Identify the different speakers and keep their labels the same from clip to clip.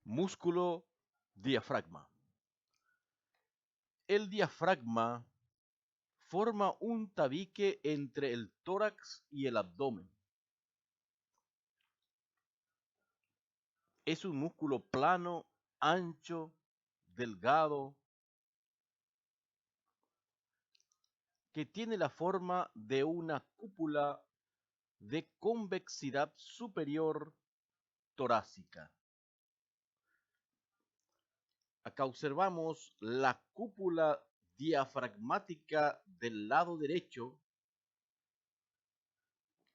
Speaker 1: Músculo diafragma. El diafragma forma un tabique entre el tórax y el abdomen. Es un músculo plano, ancho, delgado, que tiene la forma de una cúpula de convexidad superior torácica. Acá observamos la cúpula diafragmática del lado derecho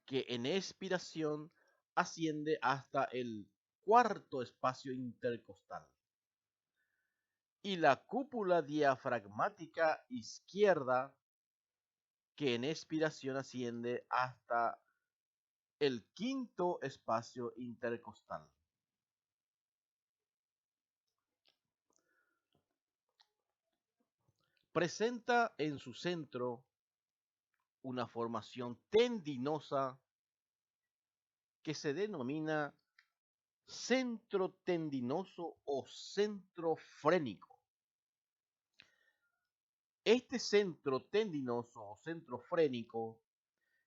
Speaker 1: que en expiración asciende hasta el cuarto espacio intercostal. Y la cúpula diafragmática izquierda que en expiración asciende hasta el quinto espacio intercostal. Presenta en su centro una formación tendinosa que se denomina centro tendinoso o centro frénico. Este centro tendinoso o centro frénico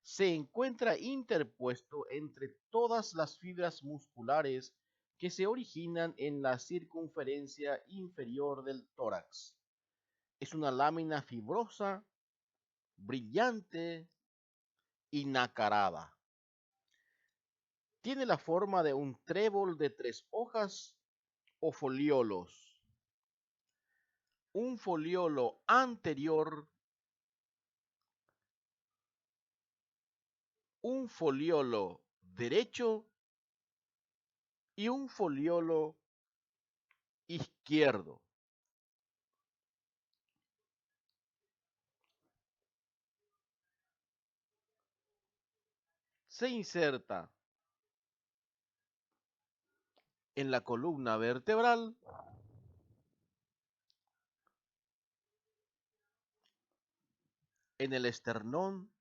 Speaker 1: se encuentra interpuesto entre todas las fibras musculares que se originan en la circunferencia inferior del tórax. Es una lámina fibrosa, brillante y nacarada. Tiene la forma de un trébol de 3 hojas o foliolos. Un foliolo anterior, un foliolo derecho y un foliolo izquierdo. Se inserta en la columna vertebral en el esternón,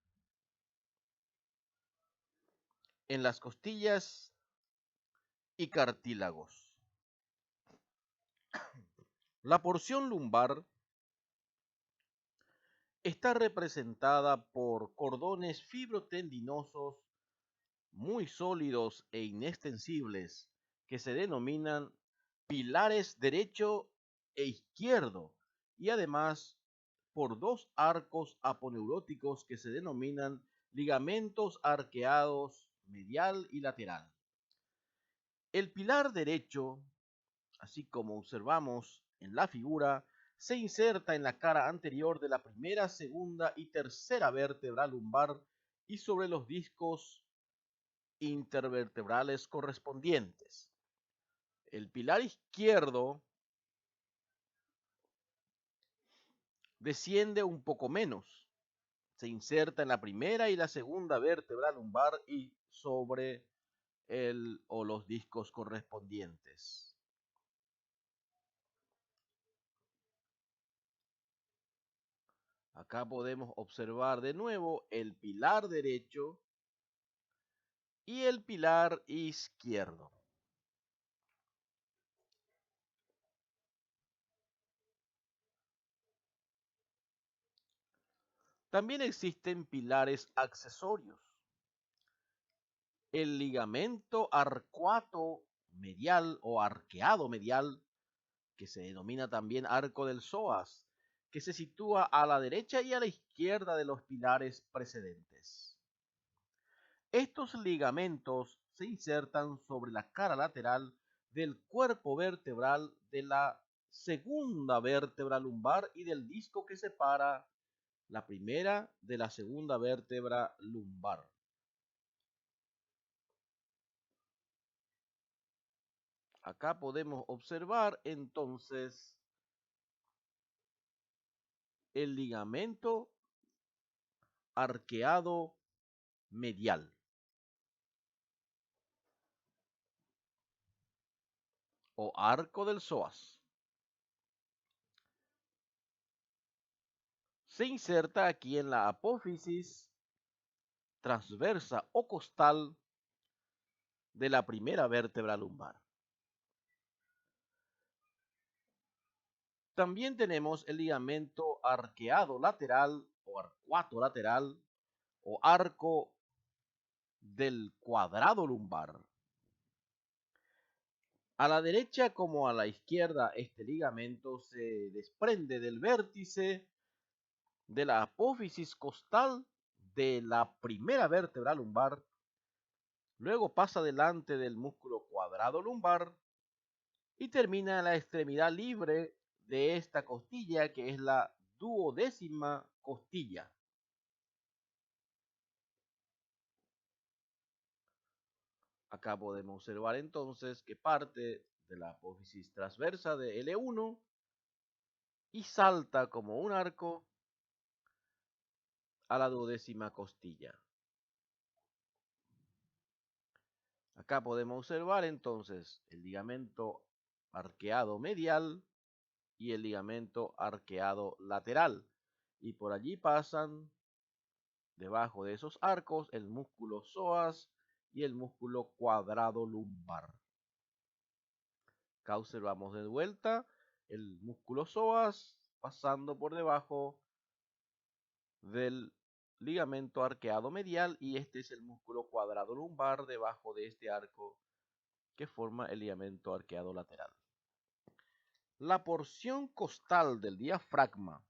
Speaker 1: en las costillas y cartílagos. La porción lumbar está representada por cordones fibrotendinosos muy sólidos e inextensibles que se denominan pilares derecho e izquierdo y además por 2 arcos aponeuróticos que se denominan ligamentos arqueados medial y lateral. El pilar derecho, así como observamos en la figura, se inserta en la cara anterior de la primera, segunda y tercera vértebra lumbar y sobre los discos intervertebrales correspondientes. El pilar izquierdo desciende un poco menos. Se inserta en la primera y la segunda vértebra lumbar y sobre el o los discos correspondientes. Acá podemos observar de nuevo el pilar derecho y el pilar izquierdo. También existen pilares accesorios. El ligamento arcuato medial o arqueado medial, que se denomina también arco del psoas, que se sitúa a la derecha y a la izquierda de los pilares precedentes. Estos ligamentos se insertan sobre la cara lateral del cuerpo vertebral de la segunda vértebra lumbar y del disco que separa la primera de la segunda vértebra lumbar. Acá podemos observar entonces el ligamento arqueado medial o arco del psoas. Se inserta aquí en la apófisis transversa o costal de la primera vértebra lumbar. También tenemos el ligamento arqueado lateral o arcuato lateral o arco del cuadrado lumbar. A la derecha como a la izquierda, este ligamento se desprende del vértice de la apófisis costal de la primera vértebra lumbar, luego pasa delante del músculo cuadrado lumbar y termina en la extremidad libre de esta costilla, que es la duodécima costilla. Acá podemos observar entonces que parte de la apófisis transversa de L1 y salta como un arco a la duodécima costilla. Acá podemos observar entonces el ligamento arqueado medial y el ligamento arqueado lateral. Y por allí pasan, debajo de esos arcos, el músculo psoas y el músculo cuadrado lumbar. Acá observamos de vuelta el músculo psoas pasando por debajo del ligamento arqueado medial, y este es el músculo cuadrado lumbar debajo de este arco que forma el ligamento arqueado lateral. La porción costal del diafragma.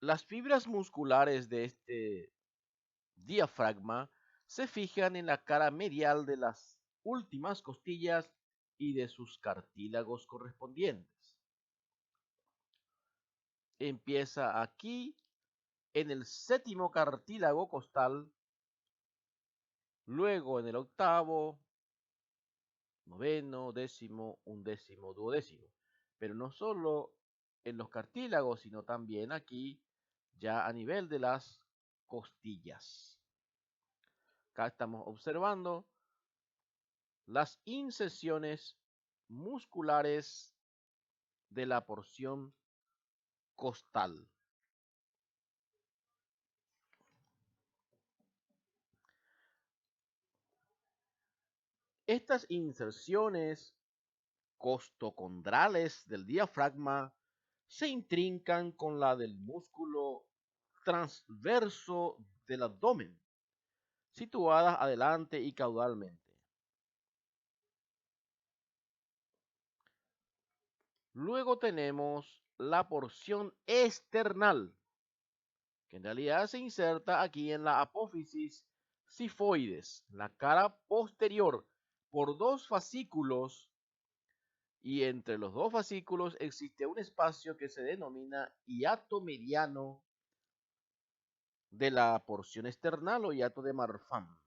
Speaker 1: Las fibras musculares de este diafragma se fijan en la cara medial de las últimas costillas y de sus cartílagos correspondientes. Empieza aquí en el séptimo cartílago costal, luego en el octavo, noveno, décimo, undécimo, duodécimo. Pero no solo en los cartílagos, sino también aquí ya a nivel de las costillas. Acá estamos observando las inserciones musculares de la porción costal. Estas inserciones costocondrales del diafragma se intrincan con la del músculo transverso del abdomen, situadas adelante y caudalmente. Luego tenemos la porción external, que en realidad se inserta aquí en la apófisis sifoides, la cara posterior, por dos fascículos, y entre los dos fascículos existe un espacio que se denomina hiato mediano de la porción external o hiato de Marfan.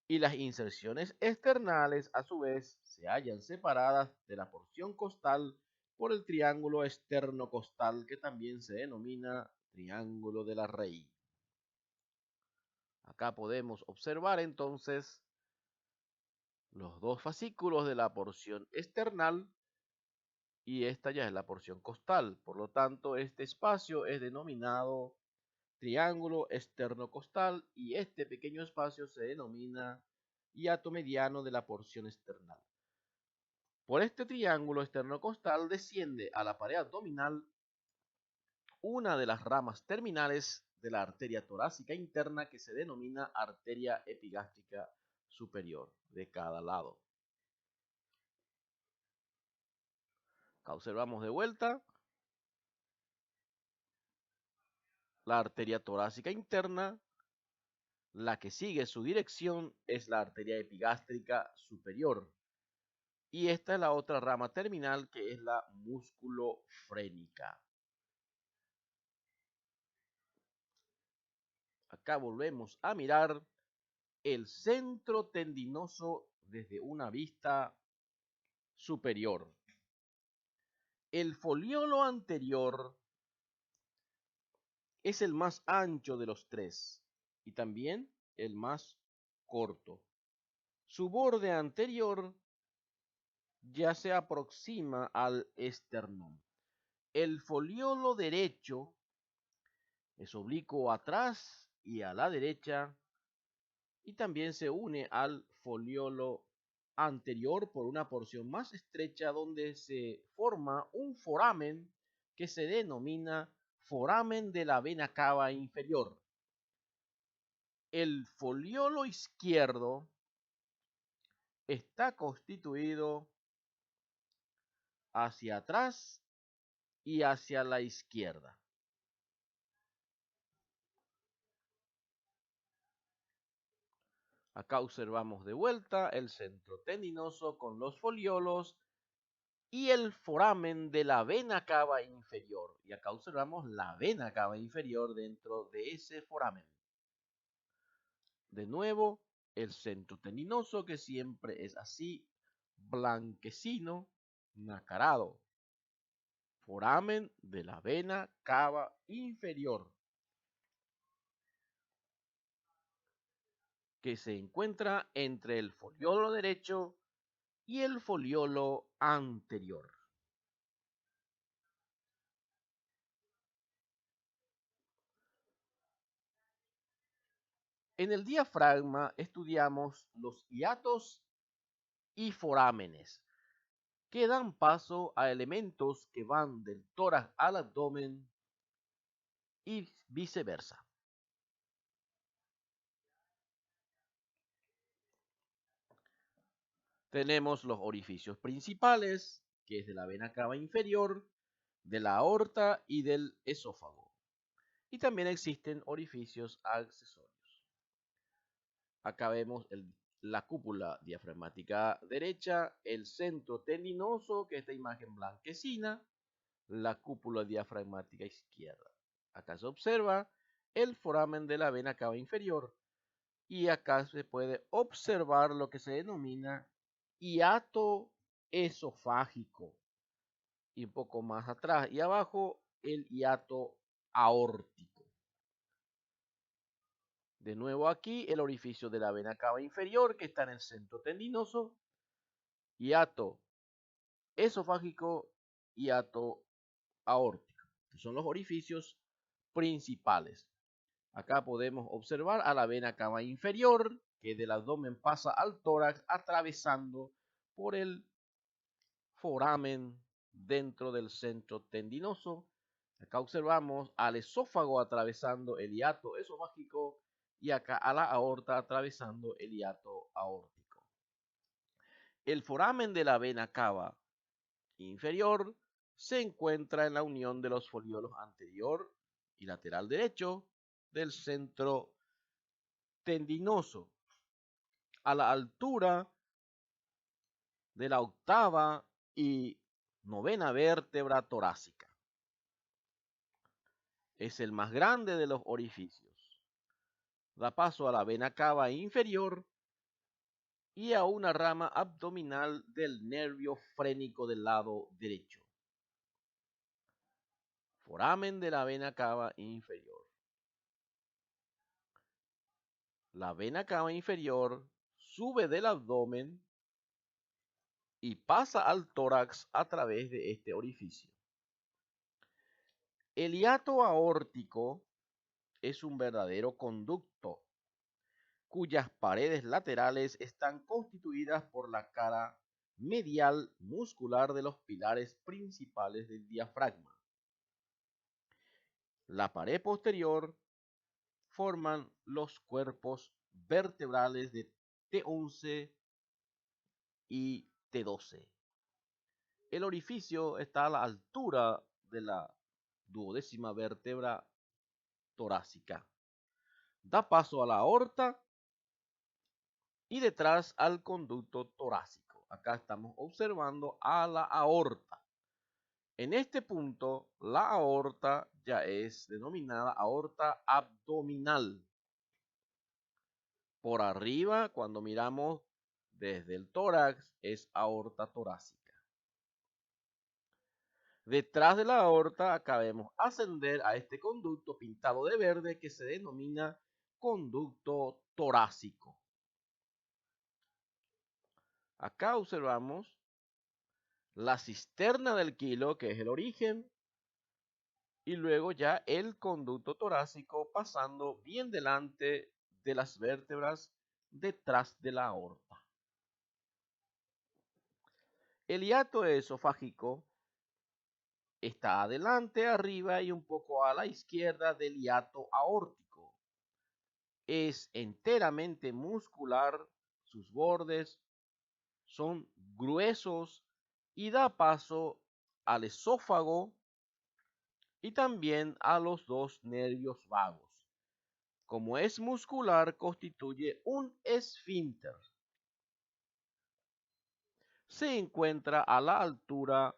Speaker 1: Y las inserciones externales, a su vez, se hallan separadas de la porción costal por el triángulo externo-costal, que también se denomina triángulo de la Rey. Acá podemos observar entonces los dos fascículos de la porción external y esta ya es la porción costal. Por lo tanto, este espacio es denominado triángulo externo-costal y este pequeño espacio se denomina hiato mediano de la porción external. Por este triángulo externo-costal desciende a la pared abdominal una de las ramas terminales de la arteria torácica interna, que se denomina arteria epigástrica superior de cada lado. Acá observamos de vuelta la arteria torácica interna. La que sigue su dirección es la arteria epigástrica superior. Y esta es la otra rama terminal, que es la musculofrénica. Acá volvemos a mirar el centro tendinoso desde una vista superior. El foliolo anterior es el más ancho de los tres y también el más corto. Su borde anterior ya se aproxima al esternón. El foliolo derecho es oblicuo atrás y a la derecha, y también se une al foliolo anterior por una porción más estrecha donde se forma un foramen que se denomina foramen de la vena cava inferior. El foliolo izquierdo está constituido hacia atrás y hacia la izquierda. Acá observamos de vuelta el centro tendinoso con los foliolos y el foramen de la vena cava inferior. Y acá observamos la vena cava inferior dentro de ese foramen. De nuevo, el centro tendinoso que siempre es así, blanquecino, nacarado. Foramen de la vena cava inferior, que se encuentra entre el foliolo derecho y el foliolo anterior. En el diafragma estudiamos los hiatos y forámenes, que dan paso a elementos que van del tórax al abdomen y viceversa. Tenemos los orificios principales, que es de la vena cava inferior, de la aorta y del esófago. Y también existen orificios accesorios. Acá vemos la cúpula diafragmática derecha, el centro tendinoso, que es esta imagen blanquecina, la cúpula diafragmática izquierda. Acá se observa el foramen de la vena cava inferior y acá se puede observar lo que se denomina hiato esofágico y un poco más atrás y abajo el hiato aórtico. De nuevo aquí el orificio de la vena cava inferior que está en el centro tendinoso, hiato esofágico, hiato aórtico. Son los orificios principales. Acá podemos observar a la vena cava inferior que del abdomen pasa al tórax atravesando por el foramen dentro del centro tendinoso. Acá observamos al esófago atravesando el hiato esofágico y acá a la aorta atravesando el hiato aórtico. El foramen de la vena cava inferior se encuentra en la unión de los foliolos anterior y lateral derecho del centro tendinoso a la altura de la octava y novena vértebra torácica. Es el más grande de los orificios. Da paso a la vena cava inferior y a una rama abdominal del nervio frénico del lado derecho. Foramen de la vena cava inferior. La vena cava inferior sube del abdomen y pasa al tórax a través de este orificio. El hiato aórtico es un verdadero conducto cuyas paredes laterales están constituidas por la cara medial muscular de los pilares principales del diafragma. La pared posterior forman los cuerpos vertebrales de T11 y T12. El orificio está a la altura de la duodécima vértebra torácica. Da paso a la aorta y detrás al conducto torácico. Acá estamos observando a la aorta. En este punto, la aorta ya es denominada aorta abdominal. Por arriba, cuando miramos desde el tórax, es aorta torácica. Detrás de la aorta acabemos ascender a este conducto pintado de verde que se denomina conducto torácico. Acá observamos la cisterna del quilo, que es el origen, y luego ya el conducto torácico pasando bien delante de las vértebras detrás de la aorta. El hiato esofágico está adelante, arriba y un poco a la izquierda del hiato aórtico. Es enteramente muscular, sus bordes son gruesos y da paso al esófago y también a los dos nervios vagos. Como es muscular, constituye un esfínter. Se encuentra a la altura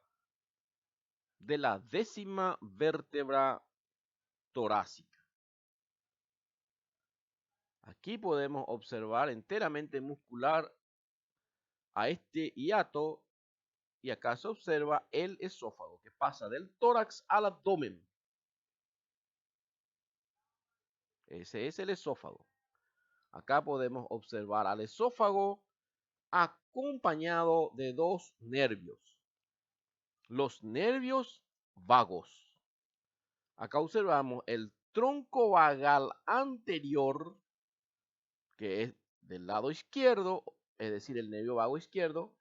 Speaker 1: de la 10ª vértebra torácica. Aquí podemos observar enteramente muscular a este hiato y acá se observa el esófago que pasa del tórax al abdomen. Ese es el esófago. Acá podemos observar al esófago acompañado de dos nervios. Los nervios vagos. Acá observamos el tronco vagal anterior, que es del lado izquierdo, es decir, el nervio vago izquierdo,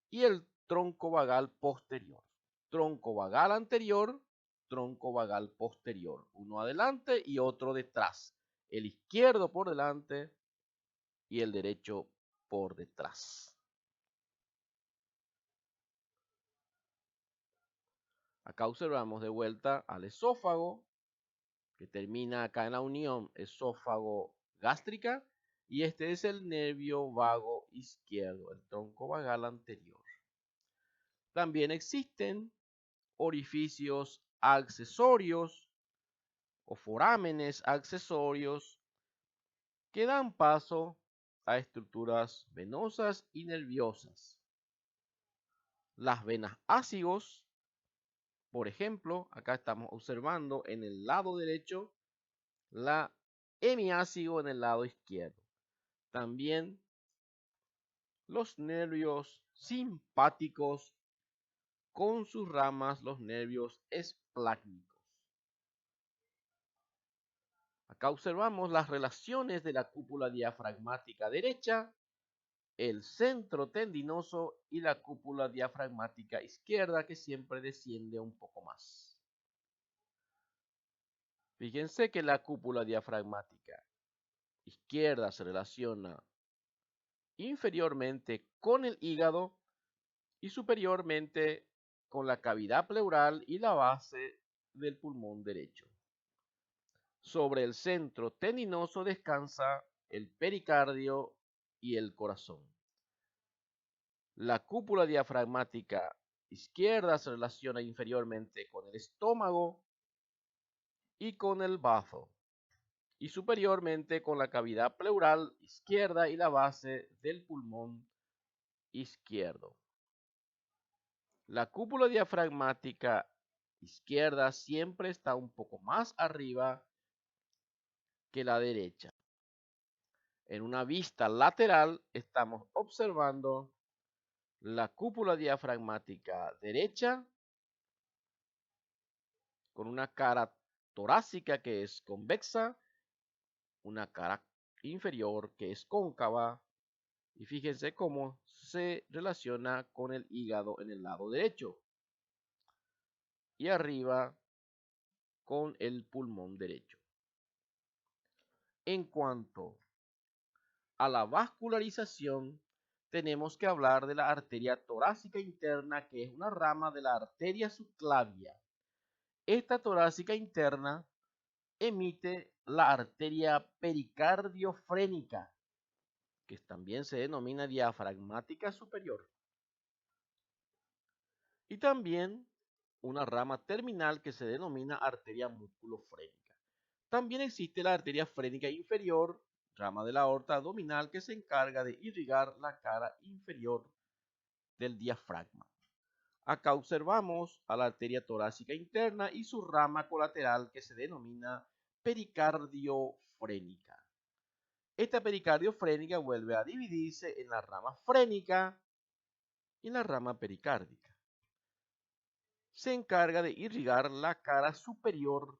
Speaker 1: y el tronco vagal posterior. Tronco vagal anterior, tronco vagal posterior. Uno adelante y otro detrás. El izquierdo por delante y el derecho por detrás. Acá observamos de vuelta al esófago, que termina acá en la unión esófago gástrica, y este es el nervio vago izquierdo, el tronco vagal anterior. También existen orificios accesorios o forámenes accesorios que dan paso a estructuras venosas y nerviosas. Las venas ácigos, por ejemplo, acá estamos observando en el lado derecho la hemiácigo en el lado izquierdo. También los nervios simpáticos con sus ramas, los nervios esplácnicos. Acá observamos las relaciones de la cúpula diafragmática derecha, el centro tendinoso y la cúpula diafragmática izquierda, que siempre desciende un poco más. Fíjense que la cúpula diafragmática izquierda se relaciona inferiormente con el hígado y superiormente con la cavidad pleural y la base del pulmón derecho. Sobre el centro tendinoso descansa el pericardio y el corazón. La cúpula diafragmática izquierda se relaciona inferiormente con el estómago y con el bazo, y superiormente con la cavidad pleural izquierda y la base del pulmón izquierdo. La cúpula diafragmática izquierda siempre está un poco más arriba que la derecha. En una vista lateral estamos observando la cúpula diafragmática derecha con una cara torácica que es convexa, una cara inferior que es cóncava, y fíjense cómo se relaciona con el hígado en el lado derecho y arriba con el pulmón derecho. En cuanto a la vascularización, tenemos que hablar de la arteria torácica interna, que es una rama de la arteria subclavia. Esta torácica interna emite la arteria pericardiofrénica, que también se denomina diafragmática superior. Y también una rama terminal que se denomina arteria musculofrénica. También existe la arteria frénica inferior, rama de la aorta abdominal, que se encarga de irrigar la cara inferior del diafragma. Acá observamos a la arteria torácica interna y su rama colateral que se denomina pericardiofrénica. Esta pericardiofrénica vuelve a dividirse en la rama frénica y en la rama pericárdica. Se encarga de irrigar la cara superior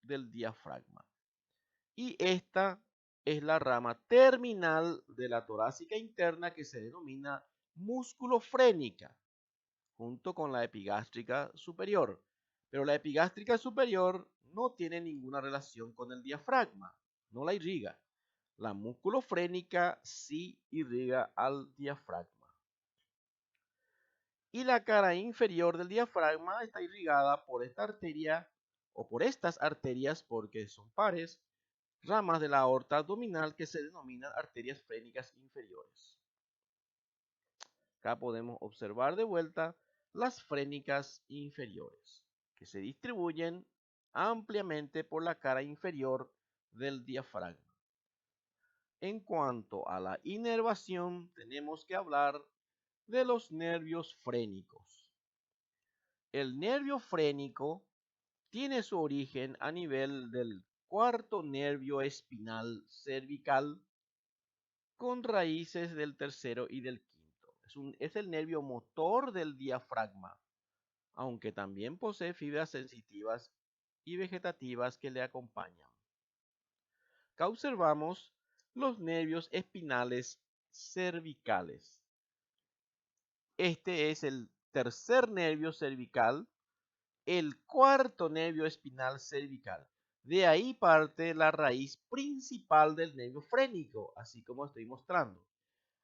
Speaker 1: del diafragma. Y esta es la rama terminal de la torácica interna que se denomina musculofrénica. junto con la epigástrica superior. Pero la epigástrica superior no tiene ninguna relación con el diafragma, no la irriga. La musculofrénica sí irriga al diafragma. Y la cara inferior del diafragma está irrigada por esta arteria o por estas arterias, porque son pares, ramas de la aorta abdominal que se denominan arterias frénicas inferiores. Acá podemos observar de vuelta las frénicas inferiores, que se distribuyen ampliamente por la cara inferior del diafragma. En cuanto a la inervación, tenemos que hablar de los nervios frénicos. El nervio frénico tiene su origen a nivel del cuarto nervio espinal cervical con raíces del tercero y del quinto. Es el nervio motor del diafragma, aunque también posee fibras sensitivas y vegetativas que le acompañan. Acá observamos los nervios espinales cervicales. Este es el tercer nervio cervical, el cuarto nervio espinal cervical. De ahí parte la raíz principal del nervio frénico, así como estoy mostrando,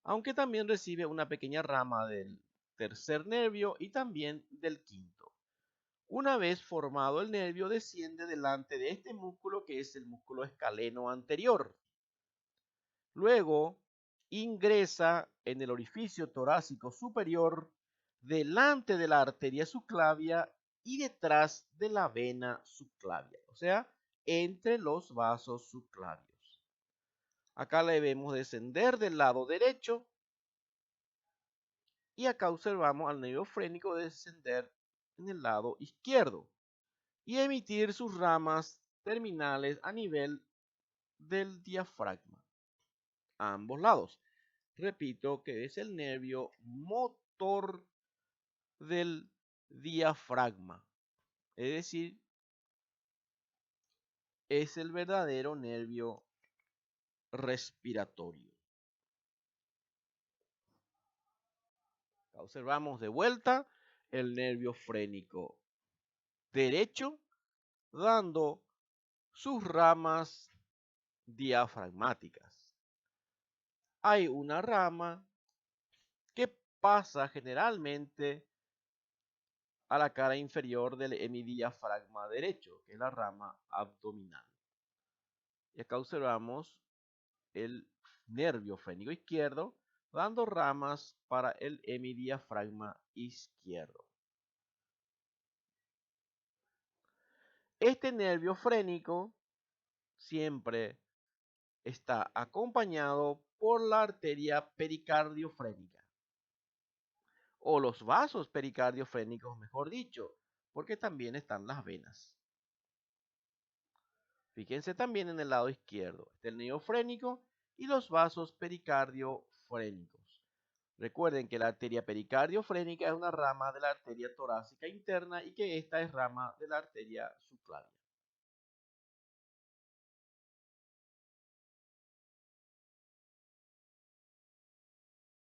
Speaker 1: aunque también recibe una pequeña rama del tercer nervio y también del quinto. Una vez formado el nervio, desciende delante de este músculo que es el músculo escaleno anterior. Luego ingresa en el orificio torácico superior, delante de la arteria subclavia y detrás de la vena subclavia, o sea, entre los vasos subclavios. Acá le vemos descender del lado derecho y acá observamos al nervio frénico descender en el lado izquierdo y emitir sus ramas terminales a nivel del diafragma, a ambos lados. Repito que es el nervio motor del diafragma, es decir, es el verdadero nervio respiratorio. Observamos de vuelta el nervio frénico derecho dando sus ramas diafragmáticas. Hay una rama que pasa generalmente a la cara inferior del hemidiafragma derecho, que es la rama abdominal. Y acá observamos el nervio frénico izquierdo dando ramas para el hemidiafragma izquierdo. Este nervio frénico siempre está acompañado por la arteria pericardiofrénica o los vasos pericardiofrénicos, mejor dicho, porque también están las venas. Fíjense también en el lado izquierdo, está el nervio frénico y los vasos pericardiofrénicos. Recuerden que la arteria pericardiofrénica es una rama de la arteria torácica interna y que esta es rama de la arteria subclavia.